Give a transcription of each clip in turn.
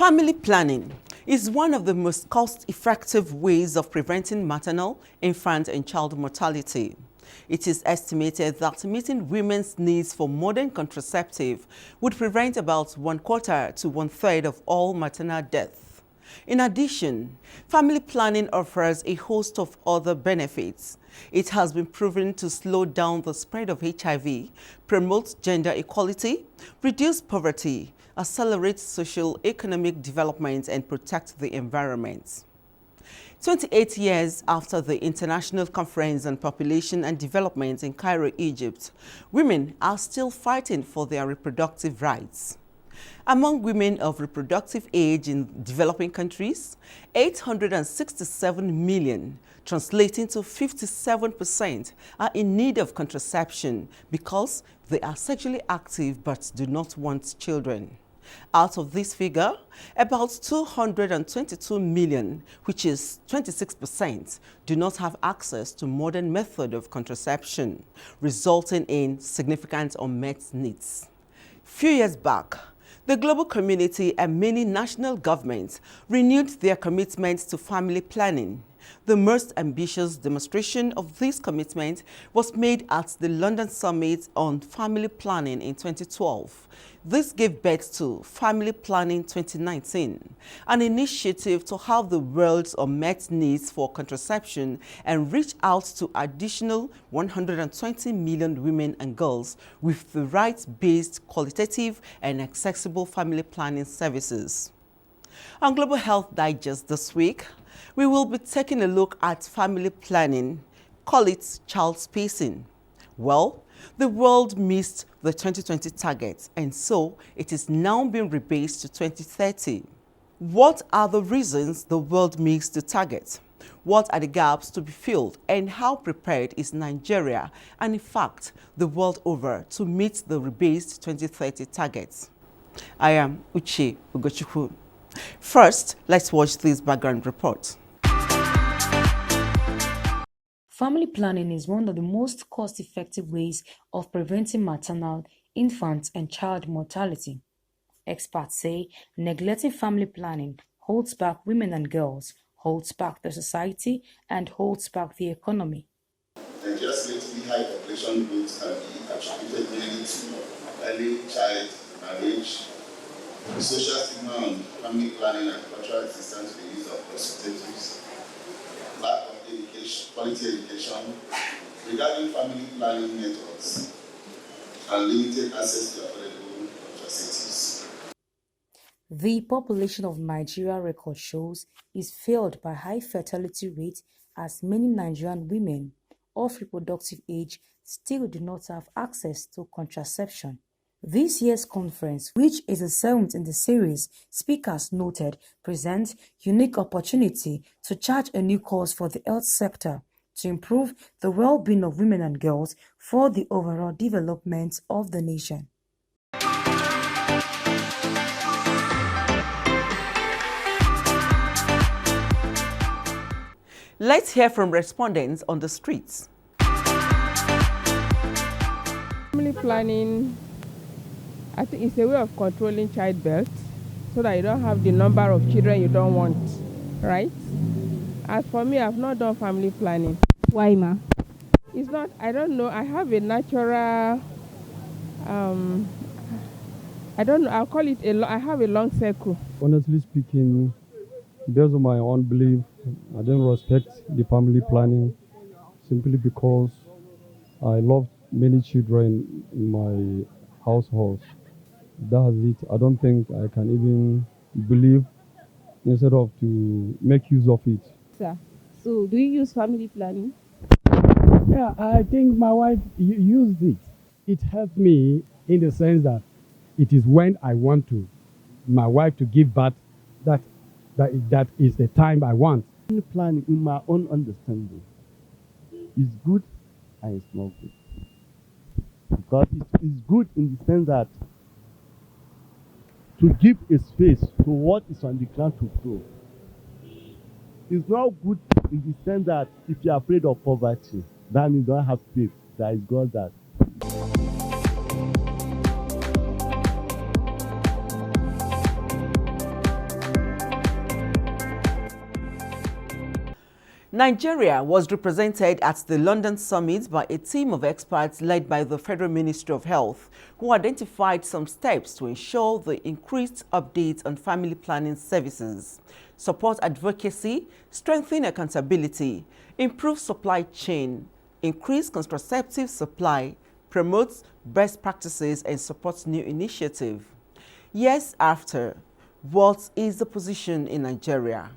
Family planning is one of the most cost-effective ways of preventing maternal, infant, and child mortality. It is estimated that meeting women's needs for modern contraceptive would prevent about 1/4 to 1/3 of all maternal deaths. In addition, family planning offers a host of other benefits. It has been proven to slow down the spread of HIV, promote gender equality, reduce poverty, accelerate socio-economic development, and protect the environment. 28 years after the International Conference on Population and Development in Cairo, Egypt, women are still fighting for their reproductive rights. Among women of reproductive age in developing countries, 867 million, translating to 57%, are in need of contraception because they are sexually active but do not want children. Out of this figure, about 222 million, which is 26%, do not have access to modern method of contraception, resulting in significant unmet needs. Few years back, the global community and many national governments renewed their commitment to family planning. The most ambitious demonstration of this commitment was made at the London Summit on Family Planning in 2012. This gave birth to Family Planning 2019, an initiative to have the world's unmet needs for contraception and reach out to additional 120 million women and girls with the rights-based, qualitative, and accessible family planning services. On Global Health Digest this week, we will be taking a look at family planning, call it child spacing. Well, the world missed the 2020 target, and so it is now being rebased to 2030. What are the reasons the world missed the target? What are the gaps to be filled, and how prepared is Nigeria and, in fact, the world over to meet the rebased 2030 targets? I am Uche Ugochukwu. First, let's watch this background report. Family planning is one of the most cost-effective ways of preventing maternal, infant, and child mortality. Experts say neglecting family planning holds back women and girls, holds back the society, and holds back the economy. Nigeria's relatively high population growth can be attributed mainly to early child marriage, the social stigma on family planning and cultural resistance to the use of contraceptives, lack of quality education regarding family planning methods, and limited access to available contraceptives. The population of Nigeria, record shows, is fueled by high fertility rates, as many Nigerian women of reproductive age still do not have access to contraception. This year's conference, which is the 7th in the series, speakers noted, presents unique opportunity to chart a new course for the health sector to improve the well-being of women and girls for the overall development of the nation. Let's hear from respondents on the streets. Family planning, I think it's a way of controlling childbirth so that you don't have the number of children you don't want, right? As for me, I've not done family planning. Why, ma? It's not, I don't know, I have a natural, I don't know, I'll call it, I have a long circle. Honestly speaking, based on my own belief, I don't respect the family planning simply because I love many children in my household. That's it. I don't think I can even believe instead of to make use of it. Sir, so do you use family planning? Yeah, I think my wife used it. It helped me in the sense that it is when I want to, my wife to give birth, that is the time I want. Family planning, in my own understanding, is good and it's not good. Because it is good in the sense that to give a space to what is on the ground to grow. It's not good in the sense that if you're afraid of poverty, then you don't have faith. That is God that. Nigeria was represented at the London summit by a team of experts led by the Federal Ministry of Health, who identified some steps to ensure the increased updates on family planning services, support advocacy, strengthen accountability, improve supply chain, increase contraceptive supply, promote best practices, and support new initiatives. Years after, what is the position in Nigeria?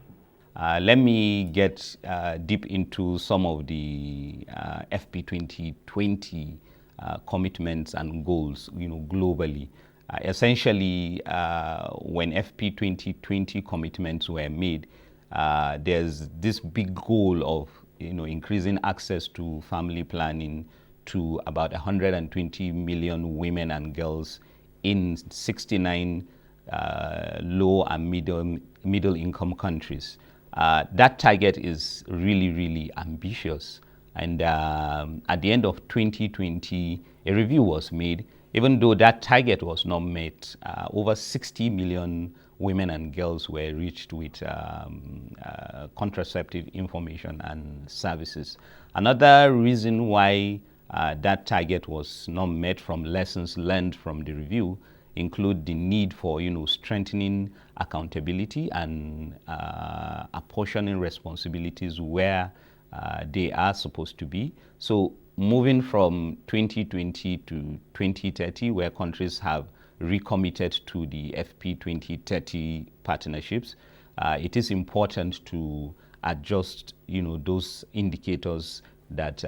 Let me get deep into some of the FP 2020 commitments and goals, globally. Essentially, when FP 2020 commitments were made, there's this big goal of, increasing access to family planning to about 120 million women and girls in 69 low and middle income countries. That target is really, really ambitious. And at the end of 2020, a review was made. Even though that target was not met, over 60 million women and girls were reached with contraceptive information and services. Another reason why that target was not met, from lessons learned from the review, include the need for strengthening accountability and apportioning responsibilities where they are supposed to be. So moving from 2020 to 2030, where countries have recommitted to the FP 2030 partnerships, it is important to adjust those indicators that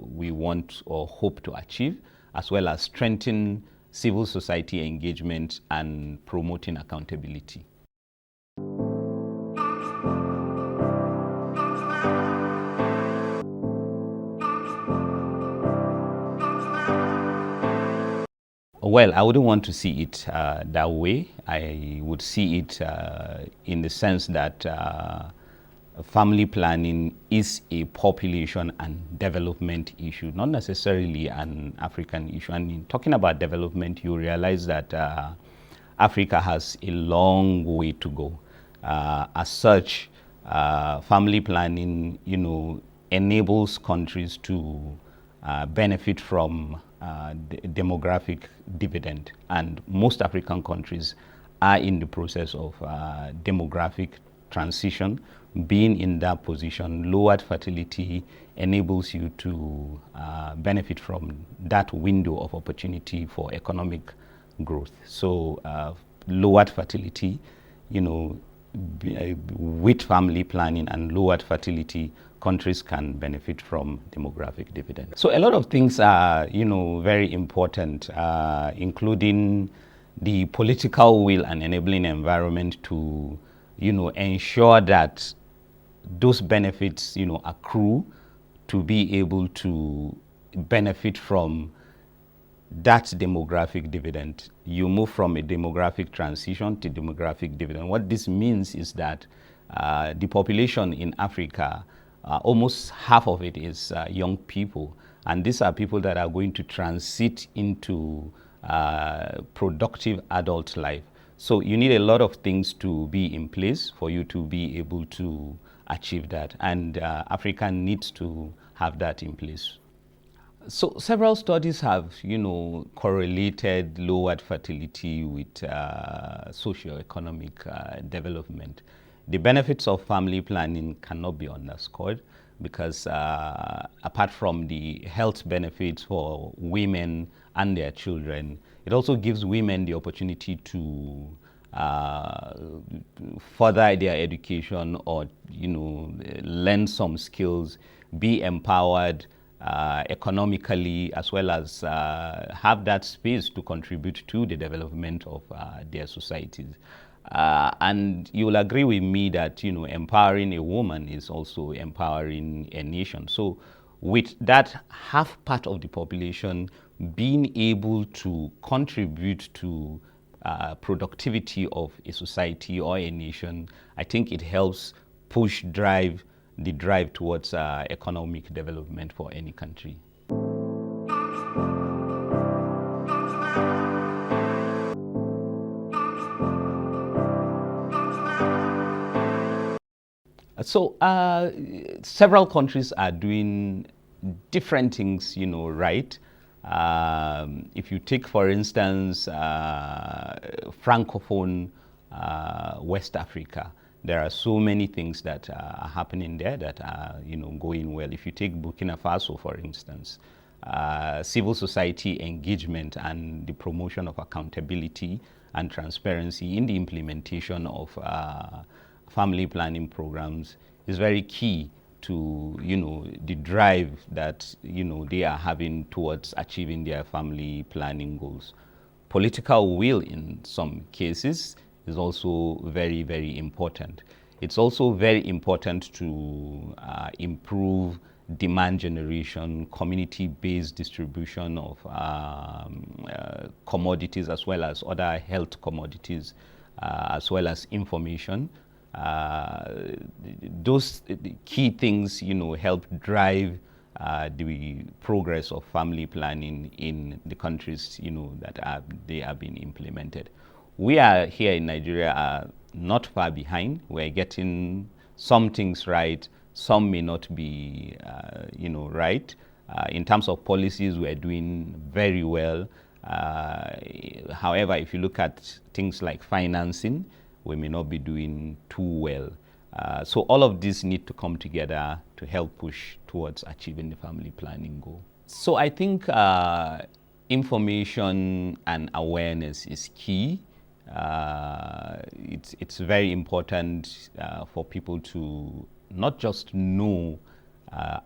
we want or hope to achieve, as well as strengthen civil society engagement and promoting accountability. Well, I wouldn't want to see it that way. I would see it in the sense that family planning is a population and development issue, not necessarily an African issue. And in talking about development, you realize that Africa has a long way to go. As such, family planning, enables countries to benefit from the demographic dividend. And most African countries are in the process of demographic transition. Being in that position, lowered fertility enables you to benefit from that window of opportunity for economic growth. So lowered fertility, with family planning and lowered fertility, countries can benefit from demographic dividend. So a lot of things are, very important, including the political will and enabling environment to, ensure that those benefits, accrue to be able to benefit from that demographic dividend. You move from a demographic transition to demographic dividend. What this means is that the population in Africa, almost half of it is young people. And these are people that are going to transit into productive adult life. So you need a lot of things to be in place for you to be able to achieve that. And Africa needs to have that in place. So several studies have, correlated lowered fertility with socioeconomic development. The benefits of family planning cannot be underscored because apart from the health benefits for women and their children, it also gives women the opportunity to further their education or, learn some skills, be empowered economically, as well as have that space to contribute to the development of their societies. And you will agree with me that, empowering a woman is also empowering a nation. So with that half part of the population being able to contribute to productivity of a society or a nation, I think it helps drive towards economic development for any country. So several countries are doing different things, right? If you take, for instance, Francophone West Africa, there are so many things that are happening there that are, going well. If you take Burkina Faso, for instance, civil society engagement and the promotion of accountability and transparency in the implementation of family planning programs is very key to, the drive that, they are having towards achieving their family planning goals. Political will in some cases is also very, very important. It's also very important to improve demand generation, community-based distribution of commodities as well as other health commodities, as well as information. Those key things, help drive the progress of family planning in the countries, that they have been implemented. We are here in Nigeria are not far behind. We're getting some things right. Some may not be, right. In terms of policies, we're doing very well. However, if you look at things like financing, we may not be doing too well. So all of these need to come together to help push towards achieving the family planning goal. So I think information and awareness is key. It's very important for people to not just know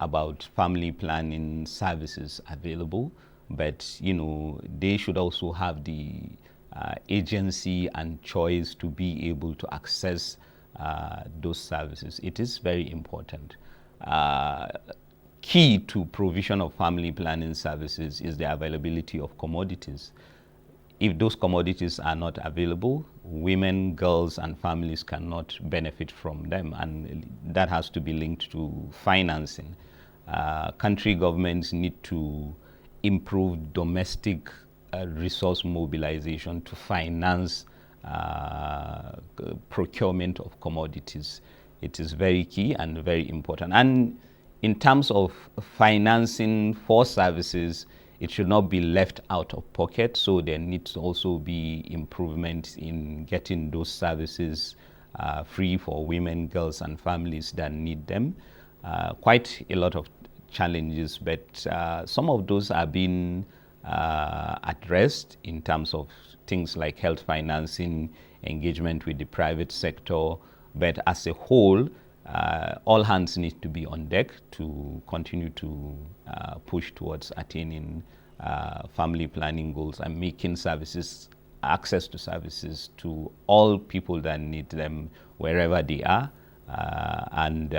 about family planning services available, but they should also have the agency and choice to be able to access those services. It is very important. Key to provision of family planning services is the availability of commodities. If those commodities are not available, women, girls, and families cannot benefit from them, and that has to be linked to financing. Country governments need to improve domestic resource mobilization to finance procurement of commodities. It is very key and very important. And in terms of financing for services, it should not be left out of pocket, so there needs to also be improvement in getting those services free for women, girls, and families that need them. Quite a lot of challenges, but some of those are being addressed in terms of things like health financing, engagement with the private sector, but as a whole, all hands need to be on deck to continue to push towards attaining family planning goals and making access to services to all people that need them wherever they are, and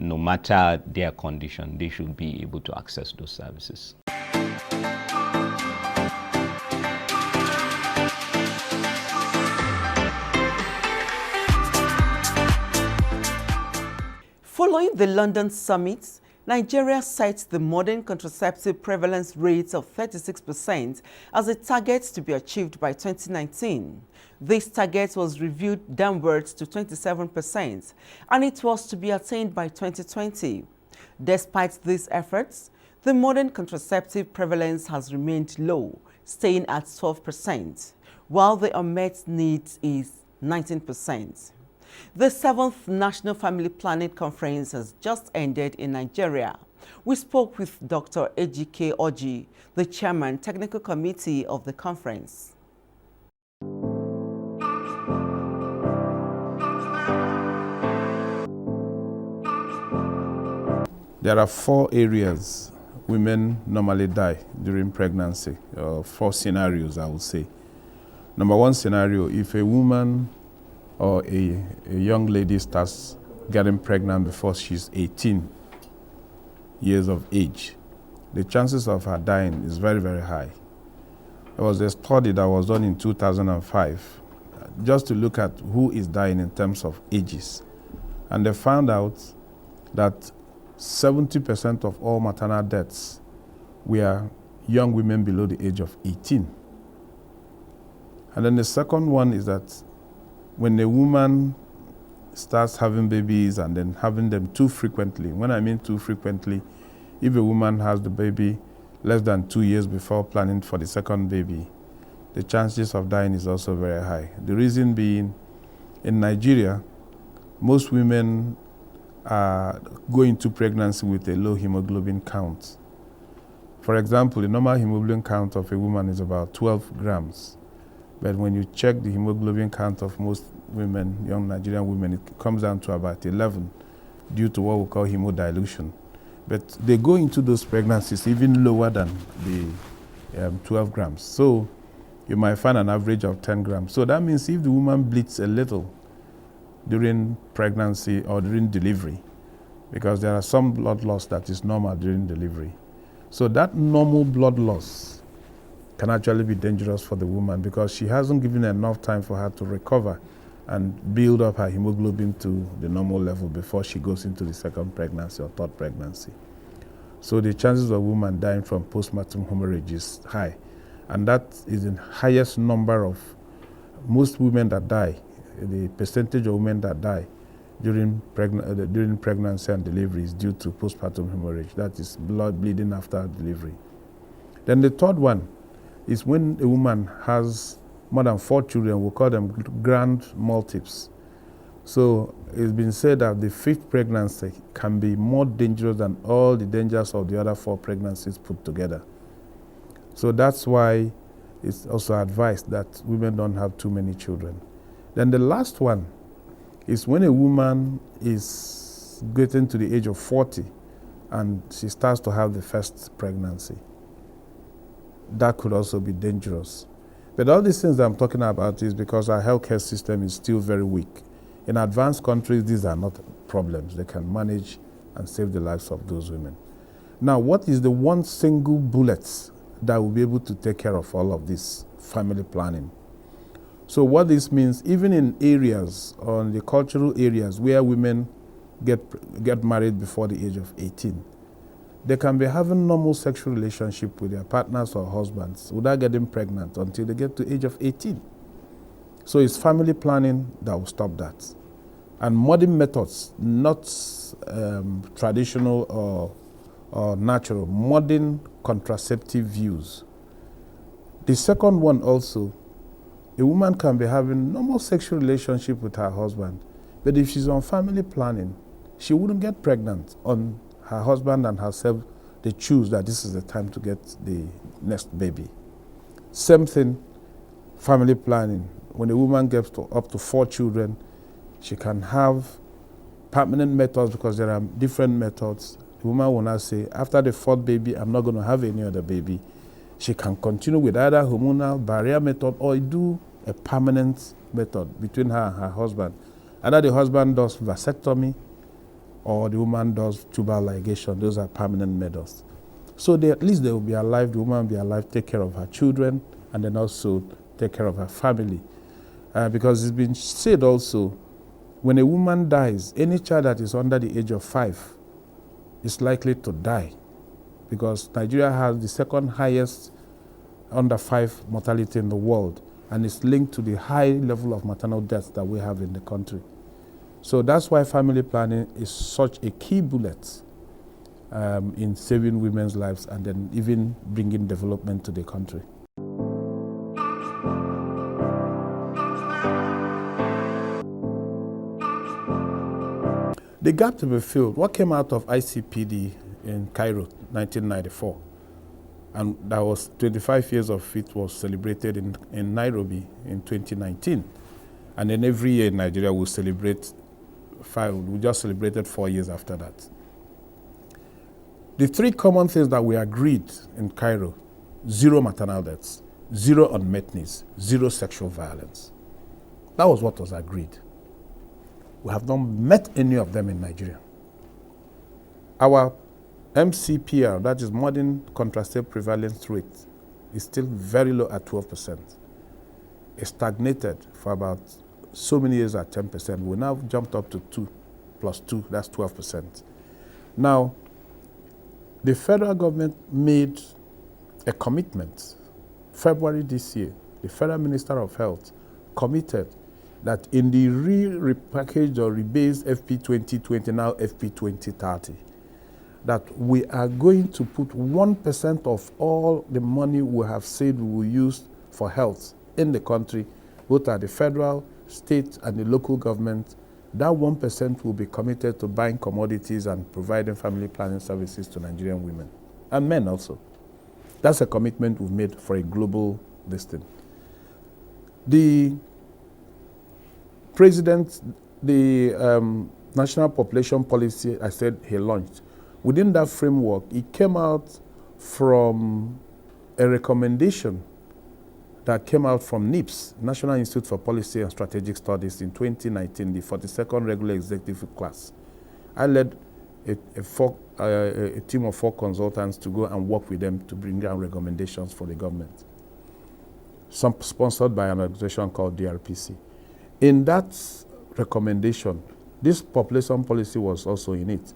no matter their condition, they should be able to access those services. Following the London summit, Nigeria cites the modern contraceptive prevalence rate of 36% as a target to be achieved by 2019. This target was reviewed downwards to 27%, and it was to be attained by 2020. Despite these efforts, the modern contraceptive prevalence has remained low, staying at 12%, while the unmet need is 19%. The 7th National Family Planning Conference has just ended in Nigeria. We spoke with Dr. Ejike Oji, the Chairman, Technical Committee of the conference. There are 4 areas women normally die during pregnancy, 4 scenarios, I would say. Number 1 scenario, if a woman or a young lady starts getting pregnant before she's 18 years of age, the chances of her dying is very, very high. There was a study that was done in 2005 just to look at who is dying in terms of ages. And they found out that 70% of all maternal deaths were young women below the age of 18. And then the second one is that when a woman starts having babies and then having them too frequently. When I mean too frequently, if a woman has the baby less than 2 years before planning for the second baby, the chances of dying is also very high. The reason being, in Nigeria, most women go into pregnancy with a low hemoglobin count. For example, the normal hemoglobin count of a woman is about 12 grams. But when you check the hemoglobin count of most women, young Nigerian women, it comes down to about 11 due to what we call hemodilution. But they go into those pregnancies even lower than the 12 grams. So you might find an average of 10 grams. So that means if the woman bleeds a little during pregnancy or during delivery, because there are some blood loss that is normal during delivery. So that normal blood loss can actually be dangerous for the woman because she hasn't given enough time for her to recover and build up her hemoglobin to the normal level before she goes into the second pregnancy or third pregnancy. So the chances of women dying from postpartum hemorrhage is high. And that is the highest number of most women that die, the percentage of women that die during pregnancy and delivery is due to postpartum hemorrhage. That is blood bleeding after delivery. Then the third one is when a woman has more than 4 children, we call them grand multiples. So it's been said that the 5th pregnancy can be more dangerous than all the dangers of the other 4 pregnancies put together. So that's why it's also advised that women don't have too many children. Then the last one is when a woman is getting to the age of 40 and she starts to have the first pregnancy. That could also be dangerous. But all these things that I'm talking about is because our healthcare system is still very weak. In advanced countries, these are not problems. They can manage and save the lives of those women. Now, what is the one single bullet that will be able to take care of all of this family planning? So what this means, even in areas, or in the cultural areas where women get married before the age of 18, they can be having normal sexual relationship with their partners or husbands without getting pregnant until they get to the age of 18. So it's family planning that will stop that. And modern methods, not traditional or natural, modern contraceptive views. The second one also, a woman can be having normal sexual relationship with her husband, but if she's on family planning, she wouldn't get pregnant. On her husband and herself, they choose that this is the time to get the next baby. Same thing, family planning. When a woman gets up to 4 children, she can have permanent methods because there are different methods. The woman will not say, after the 4th baby, I'm not going to have any other baby. She can continue with either hormonal barrier method or do a permanent method between her and her husband. Either the husband does vasectomy or the woman does tubal ligation. Those are permanent methods. So at least they will be alive, the woman will be alive, take care of her children, and then also take care of her family. Because it's been said also, when a woman dies, any child that is under the age of 5 is likely to die, because Nigeria has the second highest under 5 mortality in the world, and it's linked to the high level of maternal deaths that we have in the country. So that's why family planning is such a key bullet in saving women's lives and then even bringing development to the country. The gap to be filled, what came out of ICPD in Cairo, 1994, and that was 25 years of it was celebrated in Nairobi in 2019. And then every year in Nigeria we'll celebrate 5, we just celebrated 4 years after that. The 3 common things that we agreed in Cairo: 0 maternal deaths, 0 unmet needs, 0 sexual violence. That was what was agreed. We have not met any of them in Nigeria. Our MCPR, that is modern contraceptive prevalence rate, is still very low at 12%. It stagnated for about so many years at 10%. We now jumped up to 2 plus 2, that's 12%. Now, the federal government made a commitment. February this year, the Federal Minister of Health committed that in the repackaged or rebased FP 2020, now FP 2030, that we are going to put 1% of all the money we have said we will use for health in the country, both at the federal, state, and the local government. That 1% will be committed to buying commodities and providing family planning services to Nigerian women and men also. That's a commitment we've made for a global listing. The president, the national population policy, I said he launched. Within that framework, it came out from a recommendation that came out from NIPS, National Institute for Policy and Strategic Studies, in 2019, the 42nd regular executive class. I led a team of 4 consultants to go and work with them to bring down recommendations for the government, some sponsored by an organization called DRPC. In that recommendation, this population policy was also in it.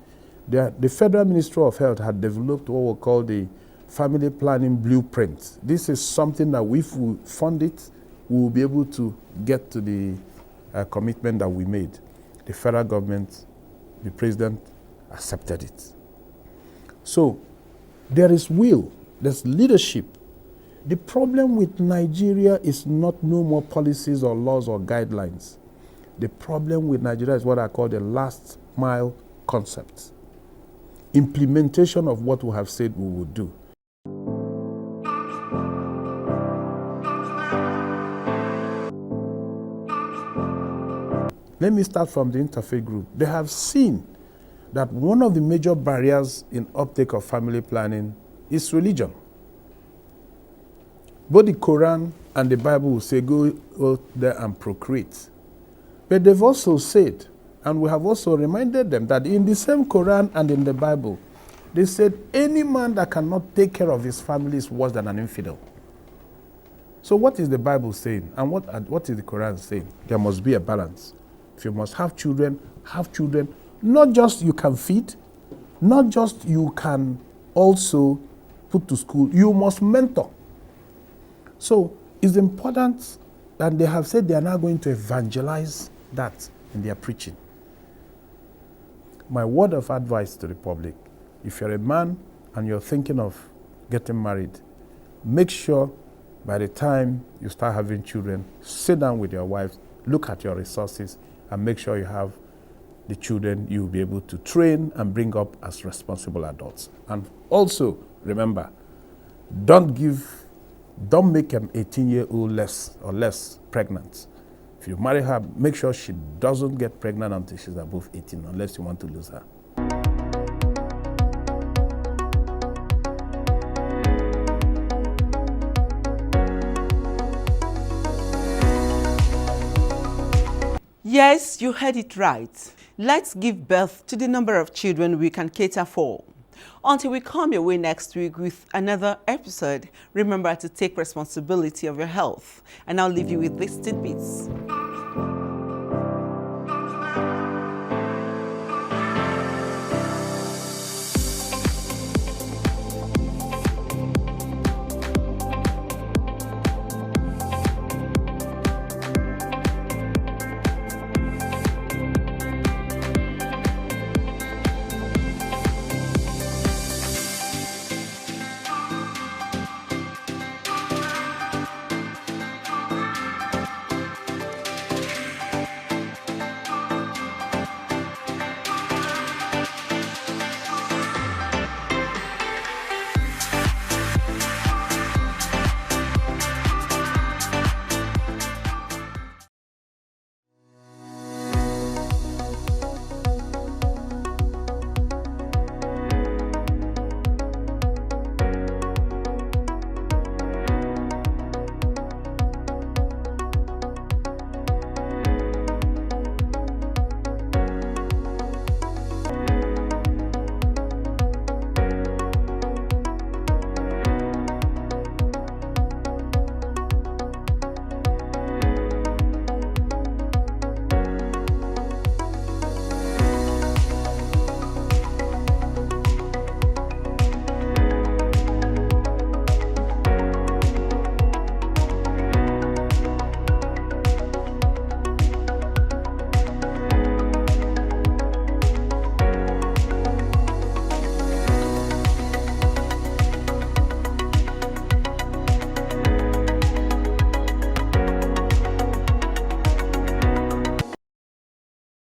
The Federal Ministry of Health had developed what we call the Family Planning Blueprint. This is something that if we fund it, we will be able to get to the commitment that we made. The federal government, the president, accepted it. So there is will, there's leadership. The problem with Nigeria is not no more policies or laws or guidelines. The problem with Nigeria is what I call the last mile concept. Implementation of what we have said we would do. Let me start from the interfaith group. They have seen that one of the major barriers in uptake of family planning is religion. Both the Quran and the Bible will say, go out there and procreate. But they've also said, and we have also reminded them, that in the same Quran and in the Bible, they said any man that cannot take care of his family is worse than an infidel. So what is the Bible saying? And what is the Quran saying? There must be a balance. If you must have children, not just you can feed, not just you can also put to school, you must mentor. So it's important, and they have said they are now going to evangelize that in their preaching. My word of advice to the public, if you're a man and you're thinking of getting married, make sure by the time you start having children, sit down with your wife, look at your resources, and make sure you have the children you'll be able to train and bring up as responsible adults. And also, remember, don't make an 18-year-old less pregnant. If you marry her, make sure she doesn't get pregnant until she's above 18, unless you want to lose her. Yes, you heard it right. Let's give birth to the number of children we can cater for. Until we come your way next week with another episode, remember to take responsibility of your health. And I'll leave you with these tidbits.